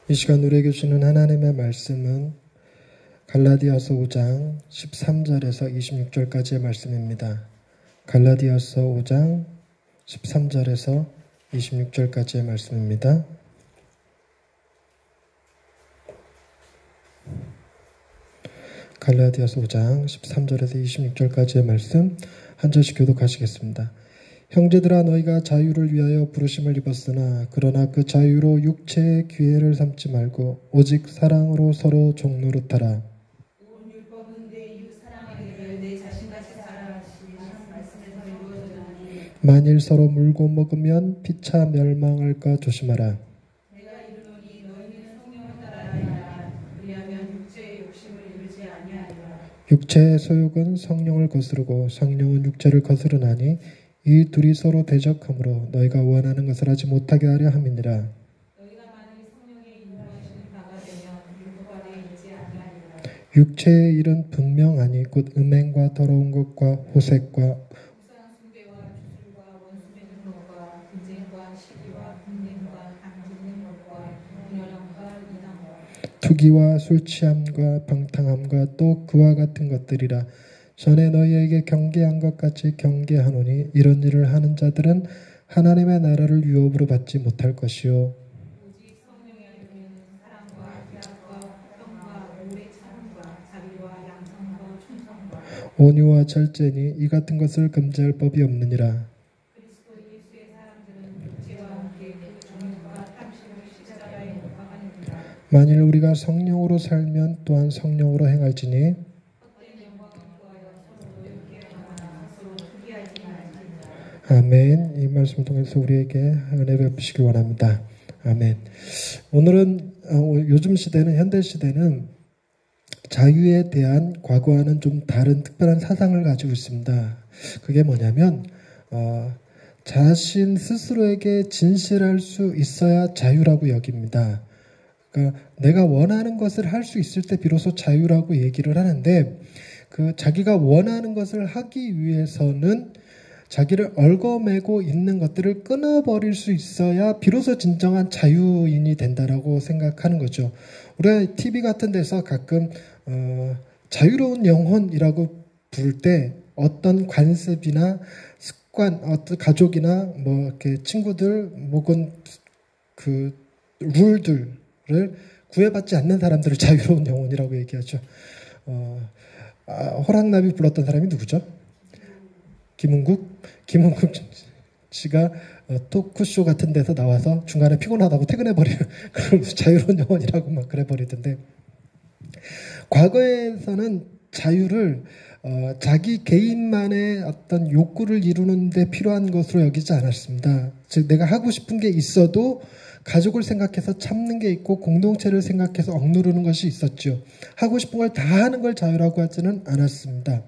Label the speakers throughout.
Speaker 1: 이 시간 우리에게 주시는 하나님의 말씀은 갈라디아서 5장 13절에서 26절까지의 말씀입니다. 갈라디아서 5장 13절에서 26절까지의 말씀입니다. 갈라디아서 5장 13절에서 26절까지의 말씀 한 절씩 교독하시겠습니다. 형제들아, 너희가 자유를 위하여 부르심을 입었으나 그러나 그 자유로 육체의 기회를 삼지 말고 오직 사랑으로 서로 종노릇하라.
Speaker 2: 온 율법은 내 이웃 사랑하기를 내 자신같이 살아라 하시는 말씀에서 이루어졌나니
Speaker 1: 만일 서로 물고 먹으면 피차 멸망할까 조심하라.
Speaker 2: 내가 이르노니 너희는 성령을 따라야 하라. 왜냐하면 육체의 욕심을 이루지 아니하리라.
Speaker 1: 육체의 소욕은 성령을 거스르고 성령은 육체를 거스르나니 이 둘이 서로 대적하므로 너희가 원하는 것을 하지 못하게 하려 함이니라.
Speaker 2: 너희가 만일 성령의 인도하시는 바가 되면 율법 아래 있지 아니하리라.
Speaker 1: 육체의 일은 분명하니 곧 음행과 더러운 것과 호색과
Speaker 2: 우상 숭배와 주술과 원수 맺는 것과 분쟁과 시기와 분냄과 앙짓는 것과 분열함과 이단과
Speaker 1: 투기와 술 취함과 방탕함과 또 그와 같은 것들이라. 전에 너희에게 경계한 것 같이 경계하노니 이런 일을 하는 자들은 하나님의 나라를 유업으로 받지 못할 것이요
Speaker 2: 오직 성령의 열매는 사랑과 희락과 평과 오래 참음과 자비와 양선과 충성과
Speaker 1: 온유와 절제니 이 같은 것을 금지할 법이 없느니라.
Speaker 2: 그리스도 예수의 사람들은 육체와 함께 정욕과 탐심을 십자가에 못 박아냅니다.
Speaker 1: 만일 우리가 성령으로 살면 또한 성령으로 행할지니
Speaker 2: 헛된 영광을 구하여 서로 노엽게 하거나 서로 투기하지 말지니라.
Speaker 1: 아멘. 이 말씀을 통해서 우리에게 은혜 베푸시기 원합니다. 아멘. 오늘은 요즘 시대는 현대 시대는 자유에 대한 과거와는 좀 다른 특별한 사상을 가지고 있습니다. 그게 뭐냐면 자신 스스로에게 진실할 수 있어야 자유라고 여깁니다. 그러니까 내가 원하는 것을 할 수 있을 때 비로소 자유라고 얘기를 하는데 그 자기가 원하는 것을 하기 위해서는 자기를 얽어매고 있는 것들을 끊어버릴 수 있어야 비로소 진정한 자유인이 된다라고 생각하는 거죠. 우리가 TV 같은 데서 가끔 자유로운 영혼이라고 부를 때 어떤 관습이나 습관, 어떤 가족이나 뭐 이렇게 친구들 혹은 그 룰들을 구애받지 않는 사람들을 자유로운 영혼이라고 얘기하죠. 호랑나비 불렀던 사람이 누구죠? 김은국 씨가 토크쇼 같은 데서 나와서 중간에 피곤하다고 퇴근해버려요. 그럼 자유로운 영혼이라고 막 그래버리던데, 과거에서는 자유를 자기 개인만의 어떤 욕구를 이루는 데 필요한 것으로 여기지 않았습니다. 즉 내가 하고 싶은 게 있어도 가족을 생각해서 참는 게 있고 공동체를 생각해서 억누르는 것이 있었죠. 하고 싶은 걸 다 하는 걸 자유라고 하지는 않았습니다.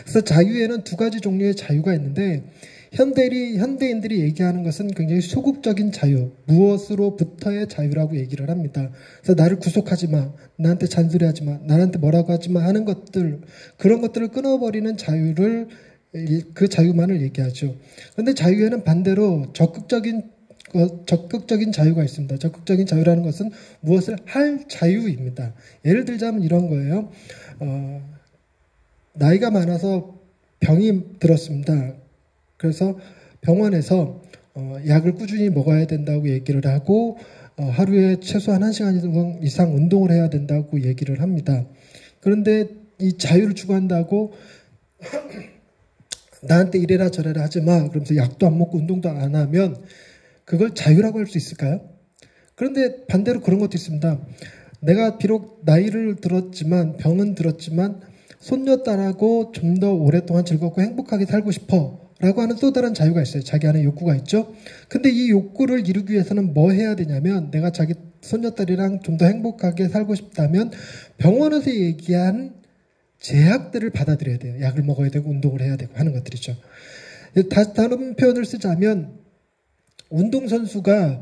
Speaker 1: 그래서 자유에는 두 가지 종류의 자유가 있는데 현대인들이 얘기하는 것은 굉장히 소극적인 자유, 무엇으로부터의 자유라고 얘기를 합니다. 그래서 나를 구속하지 마, 나한테 잔소리하지 마, 나한테 뭐라고 하지 마 하는 것들, 그런 것들을 끊어버리는 자유를, 그 자유만을 얘기하죠. 그런데 자유에는 반대로 적극적인 자유가 있습니다. 적극적인 자유라는 것은 무엇을 할 자유입니다. 예를 들자면 이런 거예요. 나이가 많아서 병이 들었습니다. 그래서 병원에서 약을 꾸준히 먹어야 된다고 얘기를 하고 하루에 최소한 1시간 이상 운동을 해야 된다고 얘기를 합니다. 그런데 이 자유를 추구한다고 나한테 이래라 저래라 하지 마, 그러면서 약도 안 먹고 운동도 안 하면 그걸 자유라고 할 수 있을까요? 그런데 반대로 그런 것도 있습니다. 내가 비록 나이를 들었지만, 병은 들었지만 손녀딸하고 좀 더 오랫동안 즐겁고 행복하게 살고 싶어 라고 하는 또 다른 자유가 있어요. 자기 안에 욕구가 있죠. 근데 이 욕구를 이루기 위해서는 뭐 해야 되냐면, 내가 자기 손녀딸이랑 좀 더 행복하게 살고 싶다면 병원에서 얘기한 제약들을 받아들여야 돼요. 약을 먹어야 되고 운동을 해야 되고 하는 것들이죠. 다른 표현을 쓰자면, 운동선수가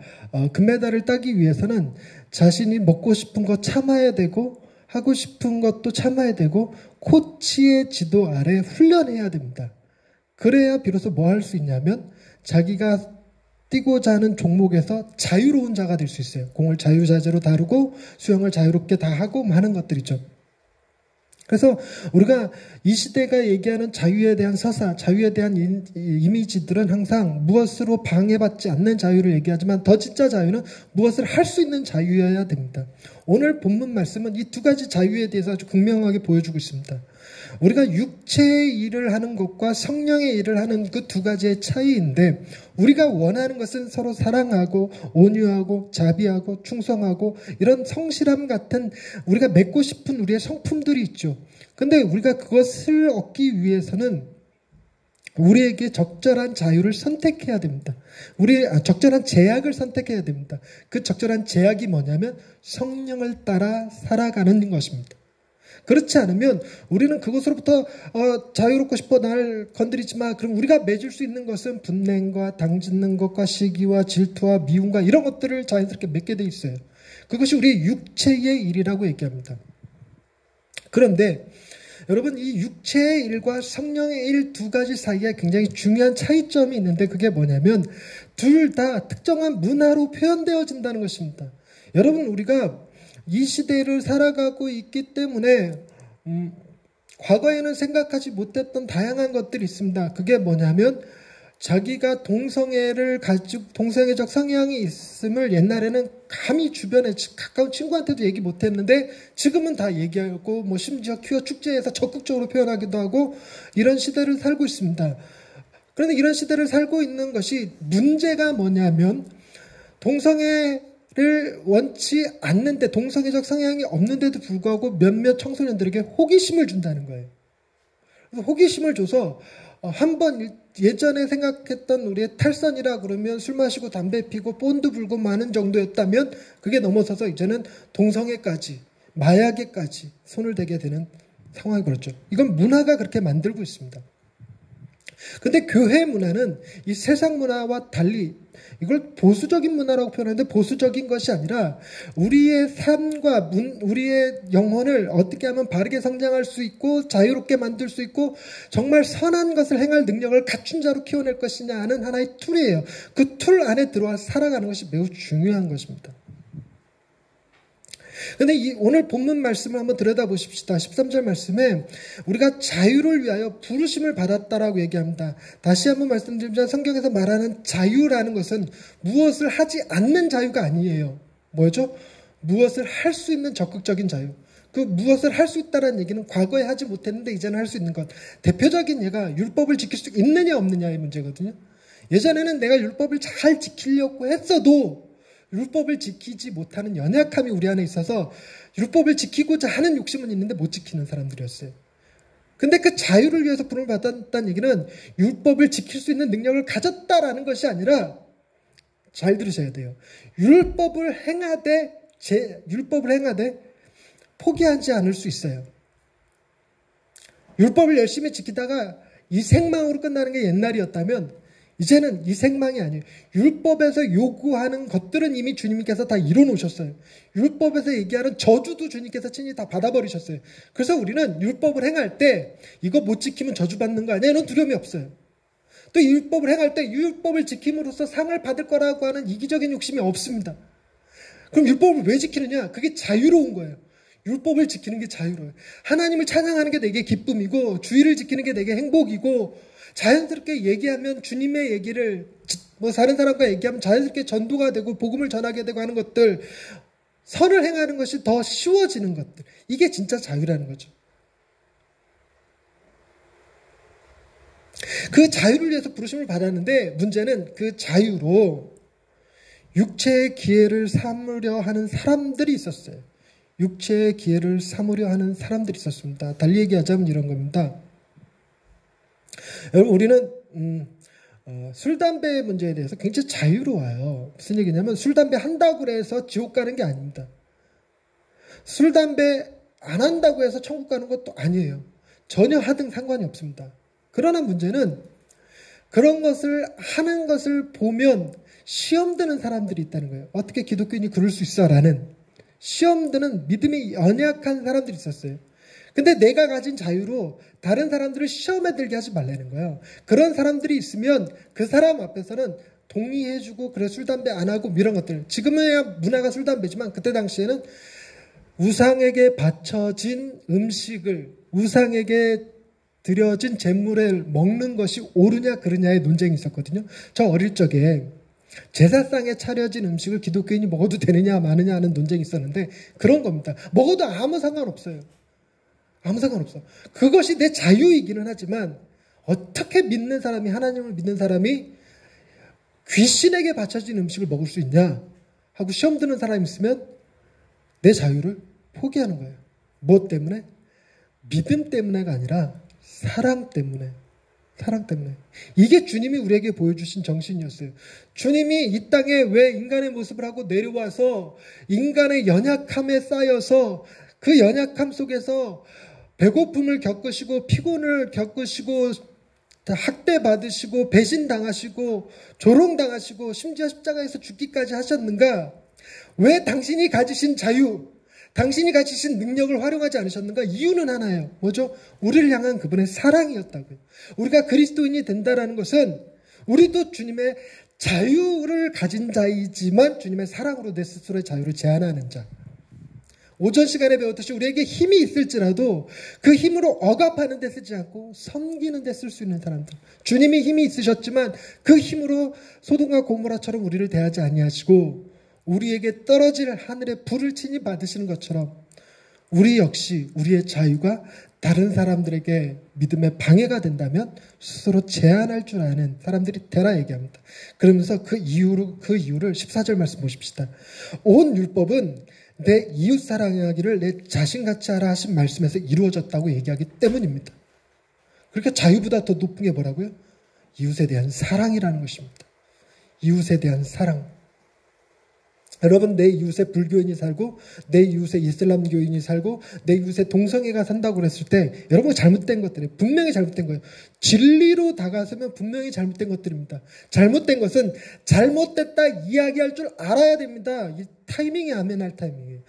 Speaker 1: 금메달을 따기 위해서는 자신이 먹고 싶은 거 참아야 되고 하고 싶은 것도 참아야 되고 코치의 지도 아래 훈련해야 됩니다. 그래야 비로소 뭐 할 수 있냐면 자기가 뛰고자 하는 종목에서 자유로운 자가 될 수 있어요. 공을 자유자재로 다루고 수영을 자유롭게 다 하고 하는 것들이죠. 그래서 우리가 이 시대가 얘기하는 자유에 대한 서사, 자유에 대한 이미지들은 항상 무엇으로 방해받지 않는 자유를 얘기하지만 더 진짜 자유는 무엇을 할 수 있는 자유여야 됩니다. 오늘 본문 말씀은 이 두 가지 자유에 대해서 아주 극명하게 보여주고 있습니다. 우리가 육체의 일을 하는 것과 성령의 일을 하는 그 두 가지의 차이인데 우리가 원하는 것은 서로 사랑하고 온유하고 자비하고 충성하고 이런 성실함 같은 우리가 맺고 싶은 우리의 성품들이 있죠. 근데 우리가 그것을 얻기 위해서는 우리에게 적절한 자유를 선택해야 됩니다. 적절한 제약을 선택해야 됩니다. 그 적절한 제약이 뭐냐면 성령을 따라 살아가는 것입니다. 그렇지 않으면 우리는 그것으로부터 자유롭고 싶어 날 건드리지 마. 그럼 우리가 맺을 수 있는 것은 분냉과 당짓는 것과 시기와 질투와 미움과 이런 것들을 자연스럽게 맺게 돼 있어요. 그것이 우리의 육체의 일이라고 얘기합니다. 그런데 여러분 이 육체의 일과 성령의 일 두 가지 사이에 굉장히 중요한 차이점이 있는데 그게 뭐냐면 둘 다 특정한 문화로 표현되어진다는 것입니다. 여러분 우리가 이 시대를 살아가고 있기 때문에 과거에는 생각하지 못했던 다양한 것들이 있습니다. 그게 뭐냐면 자기가 동성애적 성향이 있음을 옛날에는 감히 주변에 가까운 친구한테도 얘기 못했는데 지금은 다 얘기하고 뭐 심지어 퀴어 축제에서 적극적으로 표현하기도 하고 이런 시대를 살고 있습니다. 그런데 이런 시대를 살고 있는 것이 문제가 뭐냐면 동성애를 원치 않는데 동성애적 성향이 없는데도 불구하고 몇몇 청소년들에게 호기심을 준다는 거예요. 그래서 호기심을 줘서 한번 예전에 생각했던 우리의 탈선이라 그러면 술 마시고 담배 피고 본드 불고 마는 정도였다면 그게 넘어서서 이제는 동성애까지 마약에까지 손을 대게 되는 상황이 그렇죠. 이건 문화가 그렇게 만들고 있습니다. 근데 교회 문화는 이 세상 문화와 달리 이걸 보수적인 문화라고 표현하는데 보수적인 것이 아니라 우리의 삶과 우리의 영혼을 어떻게 하면 바르게 성장할 수 있고 자유롭게 만들 수 있고 정말 선한 것을 행할 능력을 갖춘 자로 키워낼 것이냐 하는 하나의 툴이에요. 그 툴 안에 들어와 살아가는 것이 매우 중요한 것입니다. 근데 오늘 본문 말씀을 한번 들여다보십시다. 13절 말씀에 우리가 자유를 위하여 부르심을 받았다라고 얘기합니다. 다시 한번 말씀드리면 성경에서 말하는 자유라는 것은 무엇을 하지 않는 자유가 아니에요. 뭐죠? 무엇을 할 수 있는 적극적인 자유. 그 무엇을 할 수 있다는 얘기는 과거에 하지 못했는데 이제는 할 수 있는 것. 대표적인 예가 율법을 지킬 수 있느냐 없느냐의 문제거든요. 예전에는 내가 율법을 잘 지키려고 했어도 율법을 지키지 못하는 연약함이 우리 안에 있어서 율법을 지키고자 하는 욕심은 있는데 못 지키는 사람들이었어요. 근데 그 자유를 위해서 부름을 받았다는 얘기는 율법을 지킬 수 있는 능력을 가졌다라는 것이 아니라 잘 들으셔야 돼요. 율법을 행하되 포기하지 않을 수 있어요. 율법을 열심히 지키다가 이 생망으로 끝나는 게 옛날이었다면 이제는 이 생망이 아니에요. 율법에서 요구하는 것들은 이미 주님께서 다 이뤄놓으셨어요. 율법에서 얘기하는 저주도 주님께서 친히 다 받아버리셨어요. 그래서 우리는 율법을 행할 때 이거 못 지키면 저주받는 거 아니야? 이런 두려움이 없어요. 또 율법을 행할 때 율법을 지킴으로써 상을 받을 거라고 하는 이기적인 욕심이 없습니다. 그럼 율법을 왜 지키느냐? 그게 자유로운 거예요. 율법을 지키는 게 자유로워요. 하나님을 찬양하는 게 내게 기쁨이고 주의를 지키는 게 내게 행복이고 자연스럽게 얘기하면 주님의 얘기를 다른 사람과 얘기하면 자연스럽게 전도가 되고 복음을 전하게 되고 하는 것들 선을 행하는 것이 더 쉬워지는 것들 이게 진짜 자유라는 거죠. 그 자유를 위해서 부르심을 받았는데 문제는 그 자유로 육체의 기회를 삼으려 하는 사람들이 있었어요. 육체의 기회를 삼으려 하는 사람들이 있었습니다. 달리 얘기하자면 이런 겁니다. 여러분 우리는 술, 담배 문제에 대해서 굉장히 자유로워요. 무슨 얘기냐면 술, 담배 한다고 해서 지옥 가는 게 아닙니다. 술, 담배 안 한다고 해서 천국 가는 것도 아니에요. 전혀 하등 상관이 없습니다. 그러나 문제는 그런 것을 하는 것을 보면 시험 드는 사람들이 있다는 거예요. 어떻게 기독교인이 그럴 수 있어? 라는 시험 드는 믿음이 연약한 사람들이 있었어요. 근데 내가 가진 자유로 다른 사람들을 시험에 들게 하지 말라는 거예요. 그런 사람들이 있으면 그 사람 앞에서는 동의해주고 그래 술 담배 안 하고 이런 것들. 지금은야 문화가 술 담배지만 그때 당시에는 우상에게 바쳐진 음식을 우상에게 드려진 제물을 먹는 것이 옳으냐 그르냐의 논쟁이 있었거든요. 저 어릴 적에 제사상에 차려진 음식을 기독교인이 먹어도 되느냐 마느냐 하는 논쟁이 있었는데 그런 겁니다. 먹어도 아무 상관없어요. 아무 상관없어. 그것이 내 자유이기는 하지만 어떻게 믿는 사람이 하나님을 믿는 사람이 귀신에게 바쳐진 음식을 먹을 수 있냐 하고 시험 드는 사람이 있으면 내 자유를 포기하는 거예요. 무엇 때문에? 믿음 때문에가 아니라 사랑 때문에. 사랑 때문에. 이게 주님이 우리에게 보여주신 정신이었어요. 주님이 이 땅에 왜 인간의 모습을 하고 내려와서 인간의 연약함에 쌓여서 그 연약함 속에서 배고픔을 겪으시고 피곤을 겪으시고 학대받으시고 배신당하시고 조롱당하시고 심지어 십자가에서 죽기까지 하셨는가? 왜 당신이 가지신 자유, 당신이 가지신 능력을 활용하지 않으셨는가? 이유는 하나예요. 뭐죠? 우리를 향한 그분의 사랑이었다고요. 우리가 그리스도인이 된다는 것은 우리도 주님의 자유를 가진 자이지만 주님의 사랑으로 내 스스로의 자유를 제한하는 자. 오전 시간에 배웠듯이 우리에게 힘이 있을지라도 그 힘으로 억압하는 데 쓰지 않고 섬기는 데 쓸 수 있는 사람들. 주님이 힘이 있으셨지만 그 힘으로 소돔과 고모라처럼 우리를 대하지 아니하시고 우리에게 떨어질 하늘의 불을 친히 받으시는 것처럼 우리 역시 우리의 자유가 다른 사람들에게 믿음의 방해가 된다면 스스로 제한할 줄 아는 사람들이 되라 얘기합니다. 그러면서 그 이유를 14절 말씀 보십시다. 온 율법은 내 이웃 사랑하기를 내 자신같이 하라 하신 말씀에서 이루어졌다고 얘기하기 때문입니다. 그러니까 자유보다 더 높은 게 뭐라고요? 이웃에 대한 사랑이라는 것입니다. 이웃에 대한 사랑. 여러분, 내 이웃에 불교인이 살고 내 이웃에 이슬람교인이 살고 내 이웃에 동성애가 산다고 그랬을 때 여러분 잘못된 것들이에요. 분명히 잘못된 거예요. 진리로 다가서면 분명히 잘못된 것들입니다. 잘못된 것은 잘못됐다 이야기할 줄 알아야 됩니다. 이 타이밍이 아멘할 타이밍이에요.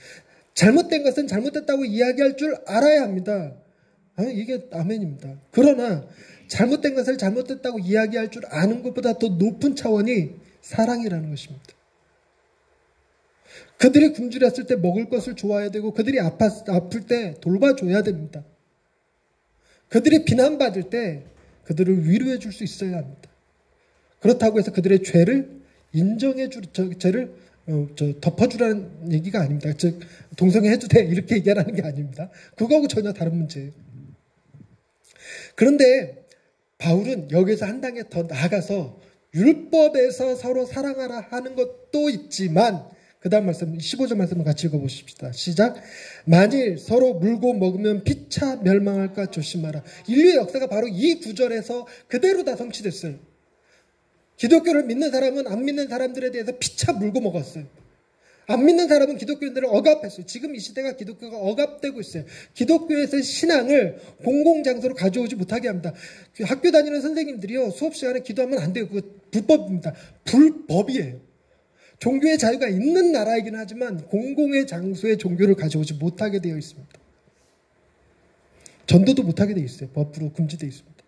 Speaker 1: 잘못된 것은 잘못됐다고 이야기할 줄 알아야 합니다. 이게 아멘입니다. 그러나 잘못된 것을 잘못됐다고 이야기할 줄 아는 것보다 더 높은 차원이 사랑이라는 것입니다. 그들이 굶주렸을 때 먹을 것을 좋아해야 되고 그들이 아플 때 돌봐줘야 됩니다. 그들이 비난받을 때 그들을 위로해 줄 수 있어야 합니다. 그렇다고 해서 그들의 죄를 인정해 줄, 죄를 덮어주라는 얘기가 아닙니다. 즉 동성애 해도 돼 이렇게 얘기하라는 게 아닙니다. 그거하고 전혀 다른 문제예요. 그런데 바울은 여기서 한 단계 더 나아가서 율법에서 서로 사랑하라 하는 것도 있지만 그 다음 말씀 15절 말씀을 같이 읽어보십시다. 시작. 만일 서로 물고 먹으면 피차 멸망할까 조심하라. 인류의 역사가 바로 이 구절에서 그대로 다 성취됐어요. 기독교를 믿는 사람은 안 믿는 사람들에 대해서 피차 물고 먹었어요. 안 믿는 사람은 기독교인들을 억압했어요. 지금 이 시대가 기독교가 억압되고 있어요. 기독교에서의 신앙을 공공장소로 가져오지 못하게 합니다. 학교 다니는 선생님들이요, 수업 시간에 기도하면 안 돼요. 그거 불법입니다. 불법이에요. 종교의 자유가 있는 나라이긴 하지만 공공의 장소에 종교를 가져오지 못하게 되어 있습니다. 전도도 못하게 되어 있어요. 법으로 금지되어 있습니다.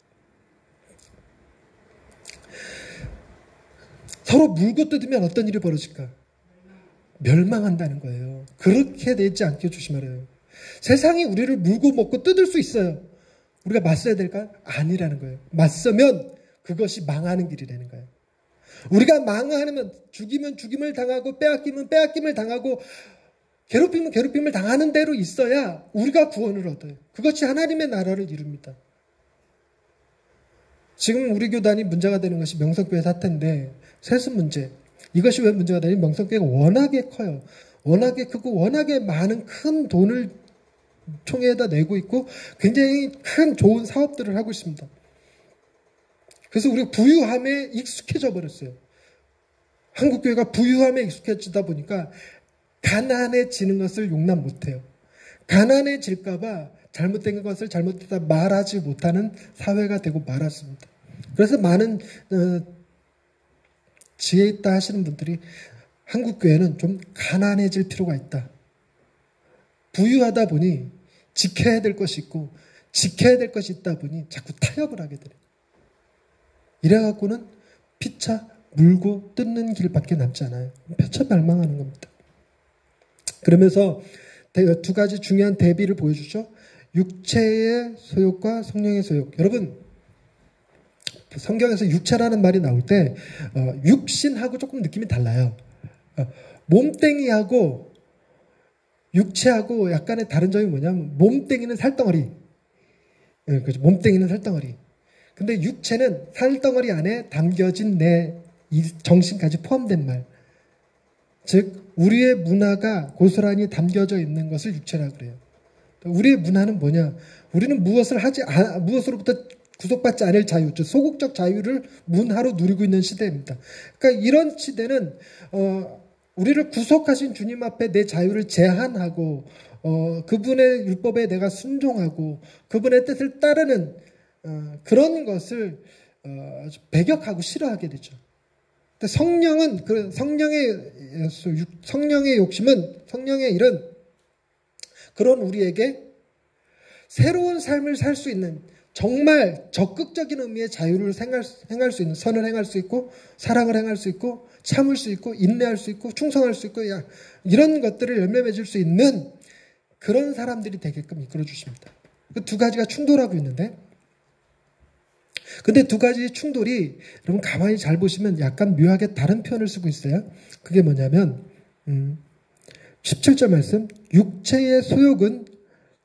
Speaker 1: 서로 물고 뜯으면 어떤 일이 벌어질까? 멸망한다는 거예요. 그렇게 되지 않게 조심하래요. 세상이 우리를 물고 먹고 뜯을 수 있어요. 우리가 맞서야 될까? 아니라는 거예요. 맞서면 그것이 망하는 길이라는 거예요. 우리가 망하면 죽이면 죽임을 당하고 빼앗기면 빼앗김을 당하고 괴롭히면 괴롭힘을 당하는 대로 있어야 우리가 구원을 얻어요. 그것이 하나님의 나라를 이룹니다. 지금 우리 교단이 문제가 되는 것이 명성교회 사태인데 세습 문제. 이것이 왜 문제가 되냐면 명성교회가 워낙에 커요. 워낙에 크고 워낙에 많은 큰 돈을 총회에다 내고 있고 굉장히 큰 좋은 사업들을 하고 있습니다. 그래서 우리가 부유함에 익숙해져 버렸어요. 한국교회가 부유함에 익숙해지다 보니까 가난해지는 것을 용납 못해요. 가난해질까 봐 잘못된 것을 잘못했다 말하지 못하는 사회가 되고 말았습니다. 그래서 많은 지혜 있다 하시는 분들이 한국교회는 좀 가난해질 필요가 있다. 부유하다 보니 지켜야 될 것이 있고 지켜야 될 것이 있다 보니 자꾸 타협을 하게 돼요. 이래갖고는 피차 물고 뜯는 길밖에 남지 않아요. 폐차멸망하는 겁니다. 그러면서 두 가지 중요한 대비를 보여주죠. 육체의 소욕과 성령의 소욕. 여러분, 성경에서 육체라는 말이 나올 때 육신하고 조금 느낌이 달라요. 몸뚱이하고 육체하고 약간의 다른 점이 뭐냐면 몸뚱이는 살덩어리. 그렇죠. 몸뚱이는 살덩어리. 근데 육체는 살덩어리 안에 담겨진 내 정신까지 포함된 말. 즉 우리의 문화가 고스란히 담겨져 있는 것을 육체라고 그래요. 우리의 문화는 뭐냐? 우리는 무엇으로부터 구속받지 않을 자유, 즉 소극적 자유를 문화로 누리고 있는 시대입니다. 그러니까 이런 시대는 우리를 구속하신 주님 앞에 내 자유를 제한하고 그분의 율법에 내가 순종하고 그분의 뜻을 따르는 그런 것을 배격하고 싫어하게 되죠. 성령은 성령의 욕심은, 성령의 일은 그런 우리에게 새로운 삶을 살 수 있는, 정말 적극적인 의미의 자유를 행할 수 있는, 선을 행할 수 있고 사랑을 행할 수 있고 참을 수 있고 인내할 수 있고 충성할 수 있고 이런 것들을 열매 맺을 수 있는 그런 사람들이 되게끔 이끌어 주십니다. 그 두 가지가 충돌하고 있는데, 근데 두 가지 충돌이 여러분 가만히 잘 보시면 약간 묘하게 다른 표현을 쓰고 있어요. 그게 뭐냐면 17절 말씀, 육체의 소욕은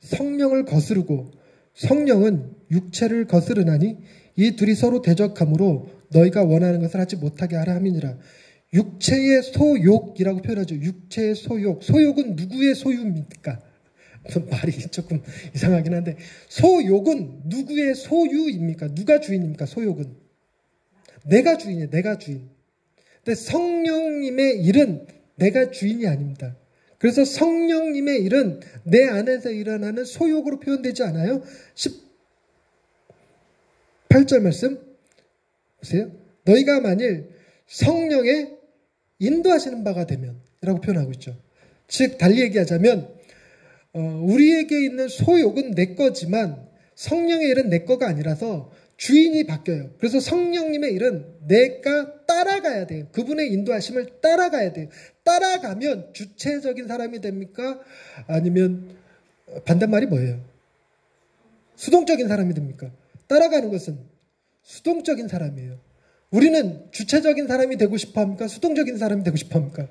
Speaker 1: 성령을 거스르고 성령은 육체를 거스르나니 이 둘이 서로 대적함으로 너희가 원하는 것을 하지 못하게 하라 함이니라. 육체의 소욕이라고 표현하죠. 육체의 소욕. 소욕은 누구의 소유입니까? 말이 조금 이상하긴 한데, 소욕은 누구의 소유입니까? 누가 주인입니까? 소욕은 내가 주인이에요. 내가 주인. 근데 성령님의 일은 내가 주인이 아닙니다. 그래서 성령님의 일은 내 안에서 일어나는 소욕으로 표현되지 않아요. 18절 말씀 보세요. 너희가 만일 성령의 인도하시는 바가 되면 이라고 표현하고 있죠. 즉 달리 얘기하자면 우리에게 있는 소욕은 내 거지만 성령의 일은 내 거가 아니라서 주인이 바뀌어요. 그래서 성령님의 일은 내가 따라가야 돼요. 그분의 인도하심을 따라가야 돼요. 따라가면 주체적인 사람이 됩니까? 아니면 반대말이 뭐예요? 수동적인 사람이 됩니까? 따라가는 것은 수동적인 사람이에요. 우리는 주체적인 사람이 되고 싶어 합니까? 수동적인 사람이 되고 싶어 합니까?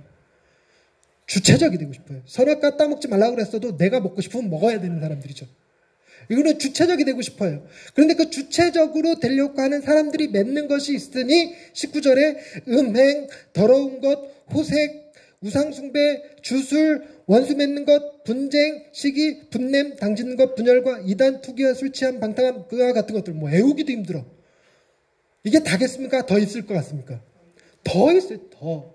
Speaker 1: 주체적이 되고 싶어요. 선악과 따먹지 말라고 그랬어도 내가 먹고 싶으면 먹어야 되는 사람들이죠. 이거는 주체적이 되고 싶어요. 그런데 그 주체적으로 되려고 하는 사람들이 맺는 것이 있으니 19절에 음행, 더러운 것, 호색, 우상숭배, 주술, 원수 맺는 것, 분쟁, 시기, 분냄, 당짓는 것, 분열과 이단, 투기와 술 취함, 방탕함, 그와 같은 것들 애우기도 힘들어. 이게 다겠습니까? 더 있을 것 같습니까? 더 있어요. 더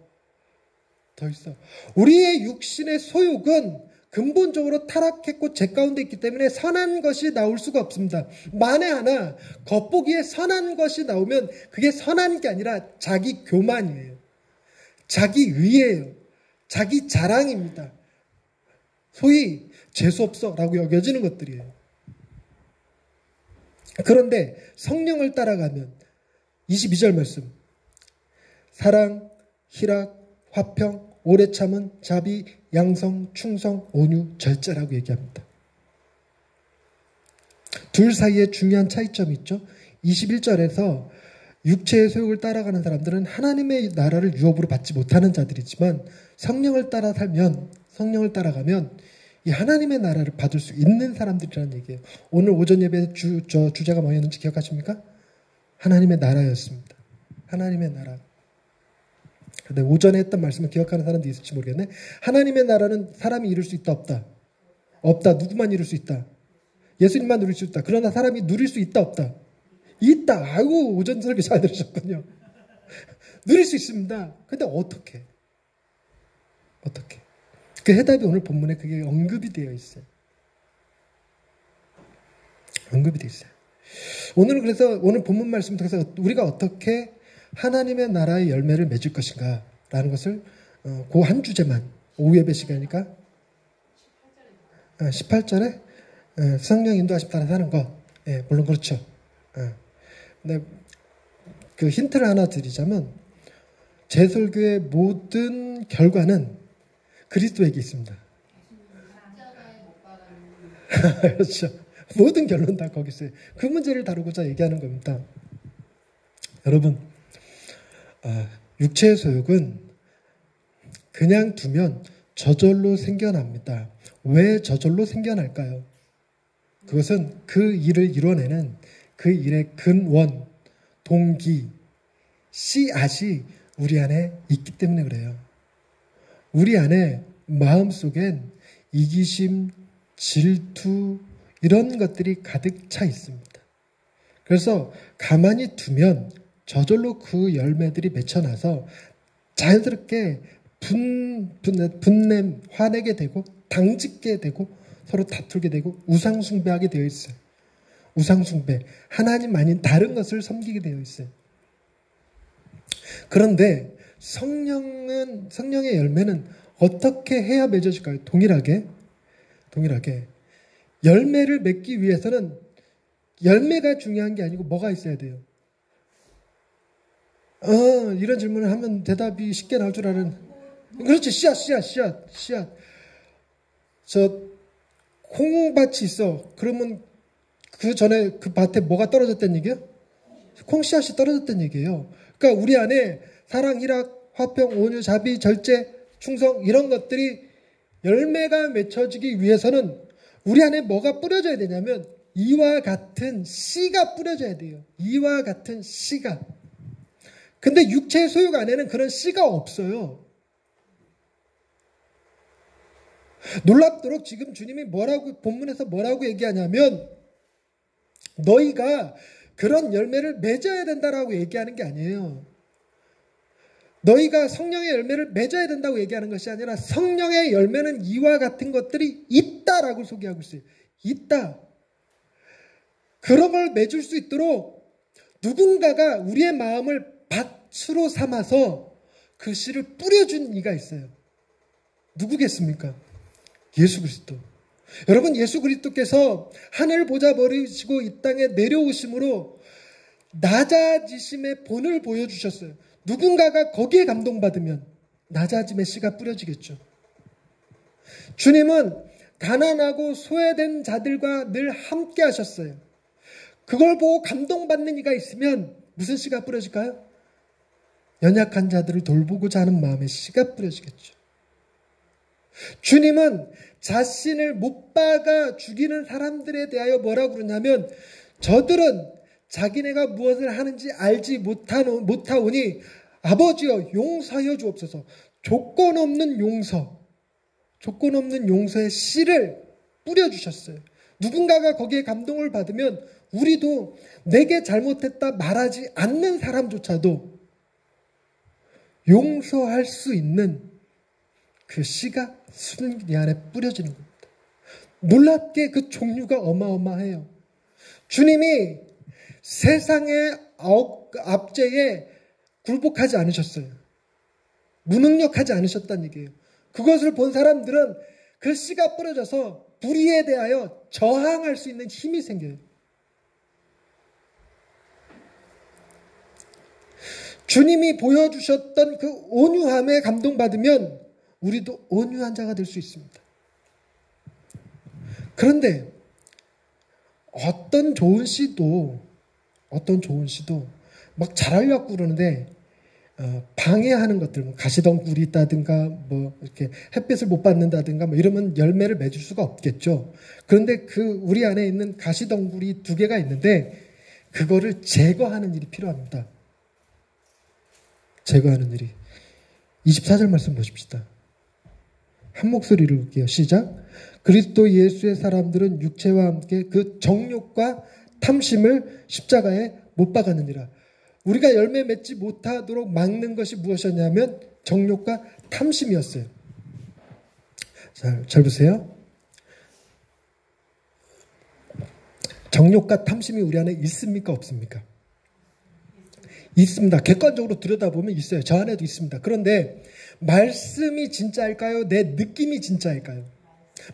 Speaker 1: 있어. 우리의 육신의 소욕은 근본적으로 타락했고 죄 가운데 있기 때문에 선한 것이 나올 수가 없습니다. 만에 하나 겉보기에 선한 것이 나오면 그게 선한 게 아니라 자기 교만이에요. 자기 의예요. 자기 자랑입니다. 소위 재수없어 라고 여겨지는 것들이에요. 그런데 성령을 따라가면 22절 말씀, 사랑, 희락, 화평, 오래 참은, 자비, 양성, 충성, 온유, 절제라고 얘기합니다. 둘 사이에 중요한 차이점이 있죠. 21절에서 육체의 소욕을 따라가는 사람들은 하나님의 나라를 유업으로 받지 못하는 자들이지만 성령을 따라가면 이 하나님의 나라를 받을 수 있는 사람들이라는 얘기예요. 오늘 오전 예배 주제가 뭐였는지 기억하십니까? 하나님의 나라였습니다. 하나님의 나라. 근데 오전에 했던 말씀을 기억하는 사람도 있을지 모르겠네. 하나님의 나라는 사람이 이룰 수 있다, 없다? 없다. 누구만 이룰 수 있다? 예수님만 누릴 수 있다. 그러나 사람이 누릴 수 있다, 없다? 있다. 아이고, 오전 설교 잘 들으셨군요. 누릴 수 있습니다. 근데 어떻게? 그 해답이 오늘 본문에 그게 언급이 되어 있어요. 언급이 되어 있어요. 오늘은 그래서 오늘 본문 말씀 통해서 우리가 어떻게 하나님의 나라의 열매를 맺을 것인가 라는 것을 그 한 주제만 오후 예배 시간이니까 18절에 성령 인도하심 따라 사는 것. 물론 그렇죠. 근데 그 힌트를 하나 드리자면 제 설교의 모든 결과는 그리스도에게 있습니다. 그렇죠. 모든 결론 다 거기 있어요. 그 문제를 다루고자 얘기하는 겁니다. 여러분, 육체의 소욕은 그냥 두면 저절로 생겨납니다. 왜 저절로 생겨날까요? 그것은 그 일을 이뤄내는 그 일의 근원, 동기, 씨앗이 우리 안에 있기 때문에 그래요. 우리 안에 마음속엔 이기심, 질투 이런 것들이 가득 차 있습니다. 그래서 가만히 두면 저절로 그 열매들이 맺혀나서 자연스럽게 분냄, 화내게 되고 당짓게 되고 서로 다투게 되고 우상숭배하게 되어 있어요. 우상숭배, 하나님 아닌 다른 것을 섬기게 되어 있어요. 그런데 성령의 열매는 어떻게 해야 맺어질까요? 동일하게 열매를 맺기 위해서는 열매가 중요한 게 아니고 뭐가 있어야 돼요? 이런 질문을 하면 대답이 쉽게 나올 줄 아는. 그렇지, 씨앗. 저 콩밭이 있어. 그러면 그 전에 그 밭에 뭐가 떨어졌다는 얘기예요? 콩씨앗이 떨어졌다는 얘기예요. 그러니까 우리 안에 사랑, 희락, 화평, 온유, 자비, 절제, 충성 이런 것들이 열매가 맺혀지기 위해서는 우리 안에 뭐가 뿌려져야 되냐면 이와 같은 씨가 뿌려져야 돼요. 이와 같은 씨가. 근데 육체의 소욕 안에는 그런 씨가 없어요. 놀랍도록 지금 주님이 본문에서 뭐라고 얘기하냐면 너희가 그런 열매를 맺어야 된다라고 얘기하는 게 아니에요. 너희가 성령의 열매를 맺어야 된다고 얘기하는 것이 아니라 성령의 열매는 이와 같은 것들이 있다라고 소개하고 있어요. 있다. 그런 걸 맺을 수 있도록 누군가가 우리의 마음을 밭으로 삼아서 그 씨를 뿌려준 이가 있어요. 누구겠습니까? 예수 그리스도. 여러분, 예수 그리스도께서 하늘 보좌 버리시고 이 땅에 내려오심으로 낮아지심의 본을 보여주셨어요. 누군가가 거기에 감동받으면 낮아짐의 씨가 뿌려지겠죠. 주님은 가난하고 소외된 자들과 늘 함께 하셨어요. 그걸 보고 감동받는 이가 있으면 무슨 씨가 뿌려질까요? 연약한 자들을 돌보고자 하는 마음의 씨가 뿌려지겠죠. 주님은 자신을 못 박아 죽이는 사람들에 대하여 뭐라고 그러냐면 저들은 자기네가 무엇을 하는지 알지 못하오니 아버지여 용서하여 주옵소서. 조건 없는 용서의 씨를 뿌려주셨어요. 누군가가 거기에 감동을 받으면 우리도 내게 잘못했다 말하지 않는 사람조차도 용서할 수 있는 그 씨가 수분기 안에 뿌려지는 겁니다. 놀랍게 그 종류가 어마어마해요. 주님이 세상의 압제에 굴복하지 않으셨어요. 무능력하지 않으셨다는 얘기예요. 그것을 본 사람들은 그 씨가 뿌려져서 불의에 대하여 저항할 수 있는 힘이 생겨요. 주님이 보여주셨던 그 온유함에 감동받으면 우리도 온유한 자가 될 수 있습니다. 그런데 어떤 좋은 씨도 막 자라려고 그러는데 방해하는 것들, 뭐 가시덩굴이 있다든가, 뭐 이렇게 햇빛을 못 받는다든가, 뭐 이러면 열매를 맺을 수가 없겠죠. 그런데 우리 안에 있는 가시덩굴이 2개가 있는데 그거를 제거하는 일이 필요합니다. 제거하는 일이. 24절 말씀 보십시다. 한 목소리로 읽게요. 시작. 그리스도 예수의 사람들은 육체와 함께 그 정욕과 탐심을 십자가에 못 박았느니라. 우리가 열매 맺지 못하도록 막는 것이 무엇이었냐면 정욕과 탐심이었어요. 잘 보세요. 정욕과 탐심이 우리 안에 있습니까? 없습니까? 있습니다. 객관적으로 들여다보면 있어요. 저 안에도 있습니다. 그런데 말씀이 진짜일까요? 내 느낌이 진짜일까요?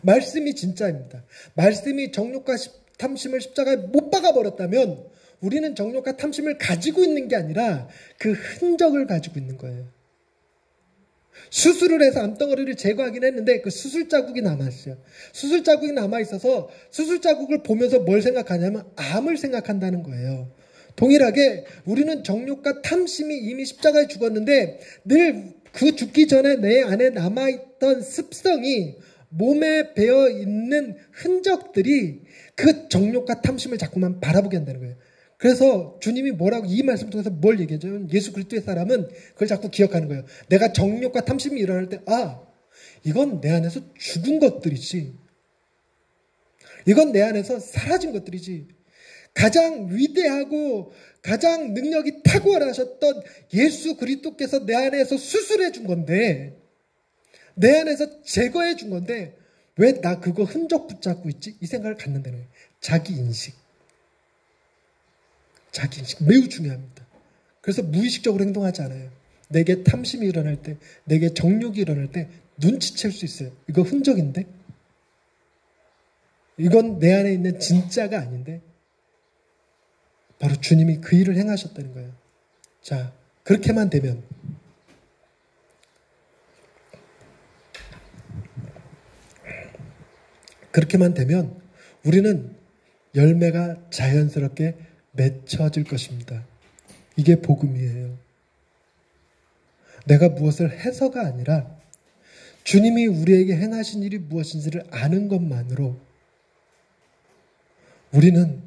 Speaker 1: 말씀이 진짜입니다. 말씀이 정욕과 탐심을 십자가에 못 박아버렸다면 우리는 정욕과 탐심을 가지고 있는 게 아니라 그 흔적을 가지고 있는 거예요. 수술을 해서 암덩어리를 제거하긴 했는데 그 수술 자국이 남았어요. 수술 자국이 남아있어서 수술 자국을 보면서 뭘 생각하냐면 암을 생각한다는 거예요. 동일하게 우리는 정욕과 탐심이 이미 십자가에 죽었는데 늘 그 죽기 전에 내 안에 남아있던 습성이 몸에 배어있는 흔적들이 그 정욕과 탐심을 자꾸만 바라보게 한다는 거예요. 그래서 주님이 뭐라고 이 말씀을 통해서 뭘 얘기하죠? 예수 그리스도의 사람은 그걸 자꾸 기억하는 거예요. 내가 정욕과 탐심이 일어날 때 이건 내 안에서 죽은 것들이지. 이건 내 안에서 사라진 것들이지. 가장 위대하고 가장 능력이 탁월하셨던 예수 그리스도께서 내 안에서 수술해 준 건데, 내 안에서 제거해 준 건데 왜 나 그거 흔적 붙잡고 있지? 이 생각을 갖는다는 거예요. 자기인식. 자기인식 매우 중요합니다. 그래서 무의식적으로 행동하지 않아요. 내게 탐심이 일어날 때, 내게 정욕이 일어날 때 눈치챌 수 있어요. 이거 흔적인데? 이건 내 안에 있는 진짜가 아닌데? 바로 주님이 그 일을 행하셨다는 거예요. 자, 그렇게만 되면 우리는 열매가 자연스럽게 맺혀질 것입니다. 이게 복음이에요. 내가 무엇을 해서가 아니라 주님이 우리에게 행하신 일이 무엇인지를 아는 것만으로 우리는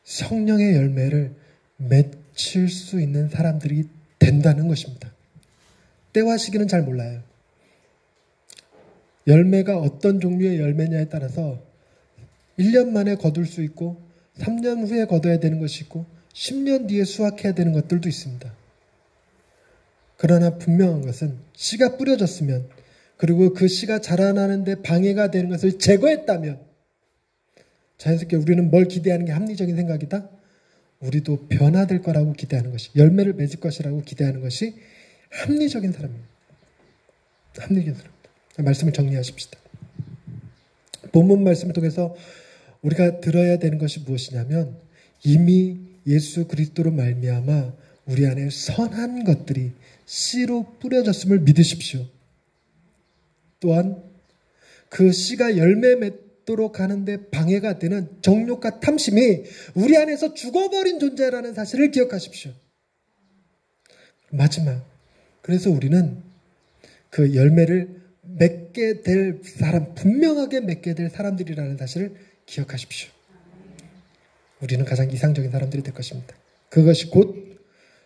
Speaker 1: 성령의 열매를 맺힐 수 있는 사람들이 된다는 것입니다. 때와 시기는 잘 몰라요. 열매가 어떤 종류의 열매냐에 따라서 1년 만에 거둘 수 있고 3년 후에 거둬야 되는 것이 있고 10년 뒤에 수확해야 되는 것들도 있습니다. 그러나 분명한 것은 씨가 뿌려졌으면, 그리고 그 씨가 자라나는데 방해가 되는 것을 제거했다면 자연스럽게 우리는 뭘 기대하는 게 합리적인 생각이다? 우리도 변화될 거라고 기대하는 것이, 열매를 맺을 것이라고 기대하는 것이 합리적인 사람입니다. 합리적인 사람입니다. 말씀을 정리하십시다. 본문 말씀을 통해서 우리가 들어야 되는 것이 무엇이냐면, 이미 예수 그리스도로 말미암아 우리 안에 선한 것들이 씨로 뿌려졌음을 믿으십시오. 또한 그 씨가 열매 맺도록 하는데 방해가 되는 정욕과 탐심이 우리 안에서 죽어버린 존재라는 사실을 기억하십시오. 마지막, 그래서 우리는 그 열매를 맺게 될 사람, 분명하게 맺게 될 사람들이라는 사실을 기억하십시오. 우리는 가장 이상적인 사람들이 될 것입니다. 그것이 곧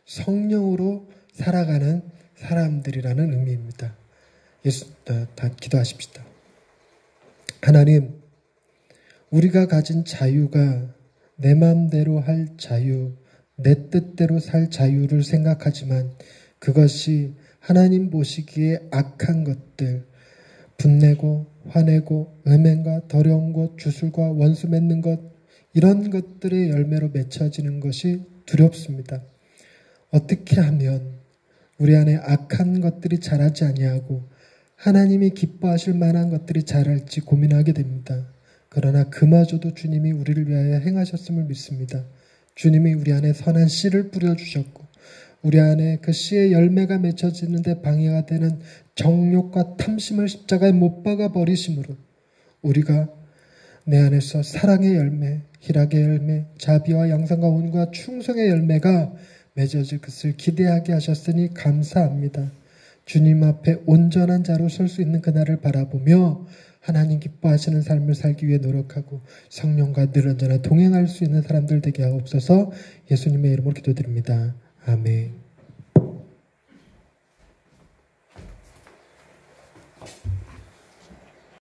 Speaker 1: 성령으로 살아가는 사람들이라는 의미입니다. 다 기도하십시다. 하나님, 우리가 가진 자유가 내 마음대로 할 자유, 내 뜻대로 살 자유를 생각하지만 그것이 하나님 보시기에 악한 것들, 분내고 화내고 음행과 더러운 것, 주술과 원수 맺는 것, 이런 것들의 열매로 맺혀지는 것이 두렵습니다. 어떻게 하면 우리 안에 악한 것들이 자라지 아니하고 하나님이 기뻐하실 만한 것들이 자랄지 고민하게 됩니다. 그러나 그마저도 주님이 우리를 위하여 행하셨음을 믿습니다. 주님이 우리 안에 선한 씨를 뿌려주셨고 우리 안에 그 씨의 열매가 맺혀지는데 방해가 되는 정욕과 탐심을 십자가에 못 박아 버리심으로 우리가 내 안에서 사랑의 열매, 희락의 열매, 자비와 양상과 온과 충성의 열매가 맺어질 것을 기대하게 하셨으니 감사합니다. 주님 앞에 온전한 자로 설 수 있는 그날을 바라보며 하나님 기뻐하시는 삶을 살기 위해 노력하고 성령과 늘 언제나 동행할 수 있는 사람들 되게 하옵소서. 예수님의 이름으로 기도드립니다. 아멘.